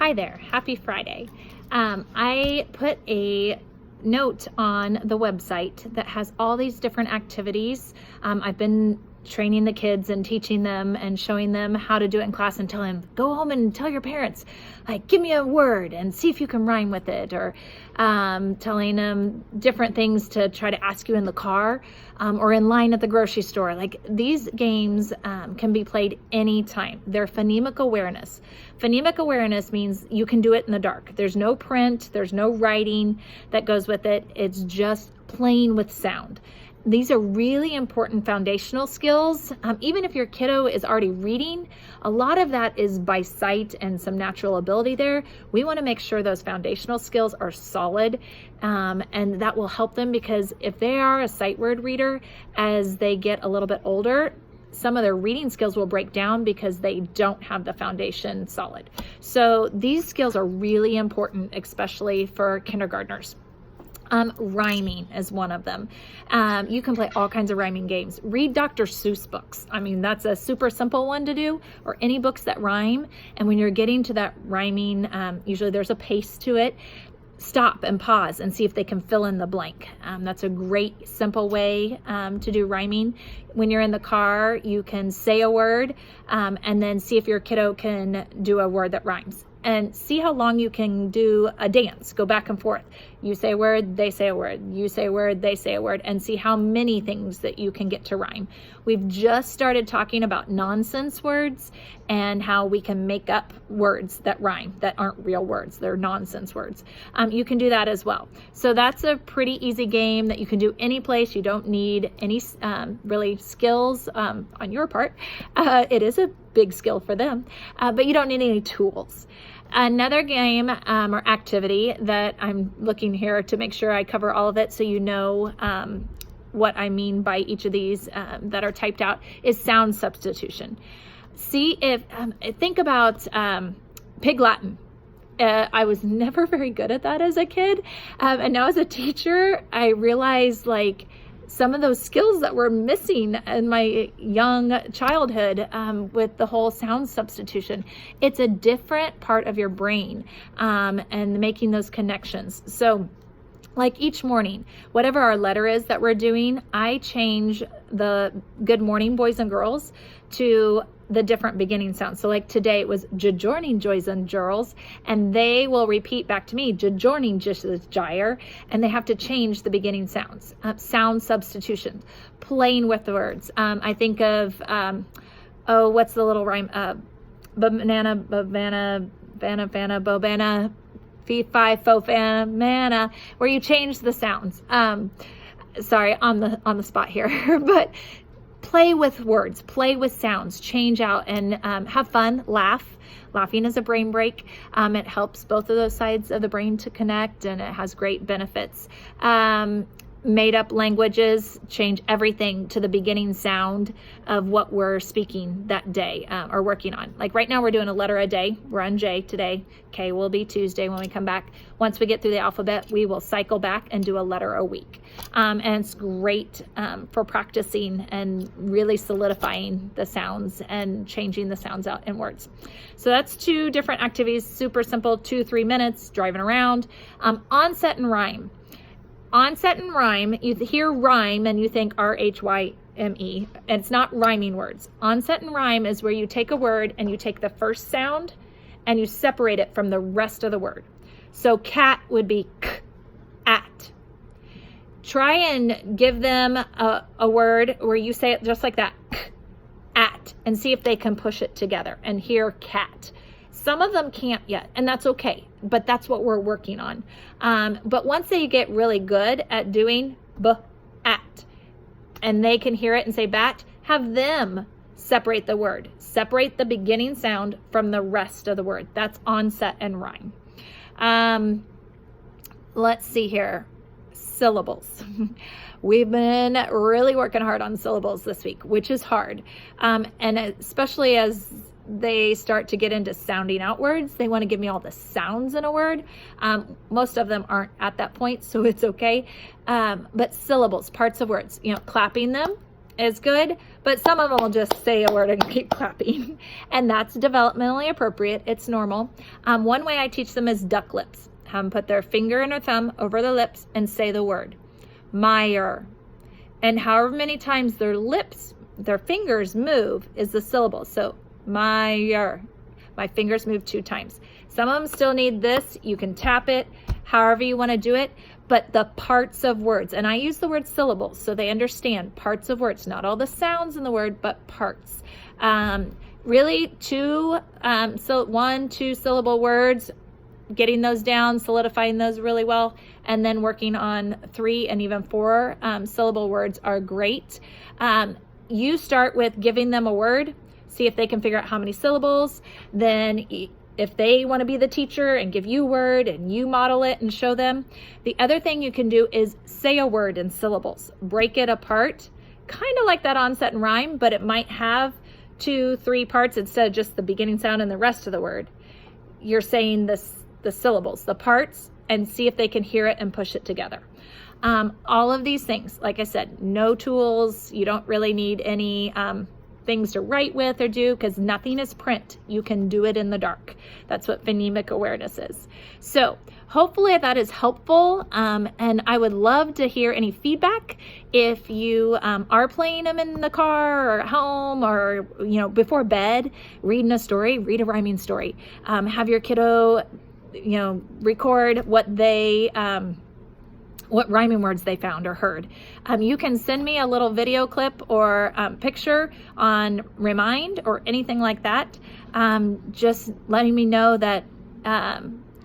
Hi there, happy Friday. I put a note on the website that has all these different activities. I've been training the kids and teaching them and showing them how to do it in class and telling them, go home and tell your parents, like, give me a word and see if you can rhyme with it, or telling them different things to try to ask you in the car or in line at the grocery store. Like, these games can be played anytime. They're phonemic awareness. Phonemic awareness means you can do it in the dark. There's no print, there's no writing that goes with it. It's just playing with sound. These are really important foundational skills. Even if your kiddo is already reading, a lot of that is by sight and some natural ability there. We want to make sure those foundational skills are solid, and that will help them, because if they are a sight word reader, as they get a little bit older, some of their reading skills will break down because they don't have the foundation solid. So these skills are really important, especially for kindergartners. Rhyming is one of them. You can play all kinds of rhyming games. Read Dr. Seuss books. I mean, that's a super simple one to do, or any books that rhyme. And when you're getting to that rhyming, usually there's a pace to it. Stop and pause and see if they can fill in the blank. That's a great, simple way to do rhyming. When you're in the car, you can say a word and then see if your kiddo can do a word that rhymes. And see how long you can do a dance. Go back and forth. You say a word, they say a word. You say a word, they say a word. And see how many things that you can get to rhyme. We've just started talking about nonsense words and how we can make up words that rhyme, that aren't real words. They're nonsense words. You can do that as well. So that's a pretty easy game that you can do any place. You don't need any really skills on your part. It is a big skill for them, but you don't need any tools. Another game or activity that I'm looking here to make sure I cover all of it so you know what I mean by each of these that are typed out is sound substitution. See if, think about Pig Latin. I was never very good at that as a kid. And now as a teacher, I realized, like, some of those skills that were missing in my young childhood with the whole sound substitution. It's a different part of your brain and making those connections. So like each morning, whatever our letter is that we're doing, I change the good morning, boys and girls, to the different beginning sounds. So like today it was "Jajorning, joys and girls," and they will repeat back to me, "Jajorning, just as gyre," and they have to change the beginning sounds. Sound substitution, playing with the words. I think of, what's the little rhyme? Banana, bobana, bana, bana, bobana, fee, fi, fo, fan, mana, where you change the sounds. Sorry, on the spot here, but play with words, play with sounds, change out, and have fun, laugh. Laughing is a brain break. It helps both of those sides of the brain to connect, and it has great benefits. Made up languages, change everything to the beginning sound of what we're speaking that day or working on. Like right now we're doing a letter a day. We're on J today. K will be Tuesday when we come back. Once we get through the alphabet, we will cycle back and do a letter a week. And it's great for practicing and really solidifying the sounds and changing the sounds out in words. So that's 2 different activities, super simple, 2-3 minutes, driving around. Onset and rhyme. Onset and rhyme, you hear rhyme and you think RHYME, and it's not rhyming words. Onset and rhyme is where you take a word and you take the first sound and you separate it from the rest of the word. So cat would be k, at. Try and give them a word where you say it just like that, k, at, and see if they can push it together and hear cat. Some of them can't yet, and that's okay, but that's what we're working on. But once they get really good at doing at, and they can hear it and say bat, have them separate the word. Separate the beginning sound from the rest of the word. That's onset and rhyme. Let's see here. Syllables. We've been really working hard on syllables this week, which is hard. And especially as they start to get into sounding out words, they want to give me all the sounds in a word. Most of them aren't at that point, so it's okay. But syllables, parts of words, clapping them is good, but some of them will just say a word and keep clapping. And that's developmentally appropriate. It's normal. One way I teach them is duck lips. Have them put their finger and their thumb over their lips and say the word, Meyer. And however many times their lips, their fingers move is the syllable. So Meyer. My fingers move 2 times. Some of them still need this. You can tap it, however you want to do it, but the parts of words, and I use the word syllables so they understand parts of words, not all the sounds in the word, but parts. Really 1, 2 syllable words, getting those down, solidifying those really well, and then working on 3 and even 4 syllable words are great. You start with giving them a word, see if they can figure out how many syllables. Then if they want to be the teacher and give you a word and you model it and show them. The other thing you can do is say a word in syllables. Break it apart, kind of like that onset and rhyme, but it might have 2, 3 parts instead of just the beginning sound and the rest of the word. You're saying the syllables, the parts, and see if they can hear it and push it together. All of these things, like I said, no tools. You don't really need any things to write with or do, because nothing is print. You can do it in the dark. That's what phonemic awareness is. So hopefully that is helpful, and I would love to hear any feedback if you are playing them in the car or at home, or before bed, reading a story, read a rhyming story. Have your kiddo record what rhyming words they found or heard. You can send me a little video clip or picture on Remind or anything like that. Just letting me know that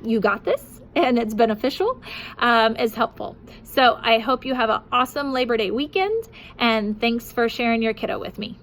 you got this and it's beneficial is helpful. So I hope you have an awesome Labor Day weekend, and thanks for sharing your kiddo with me.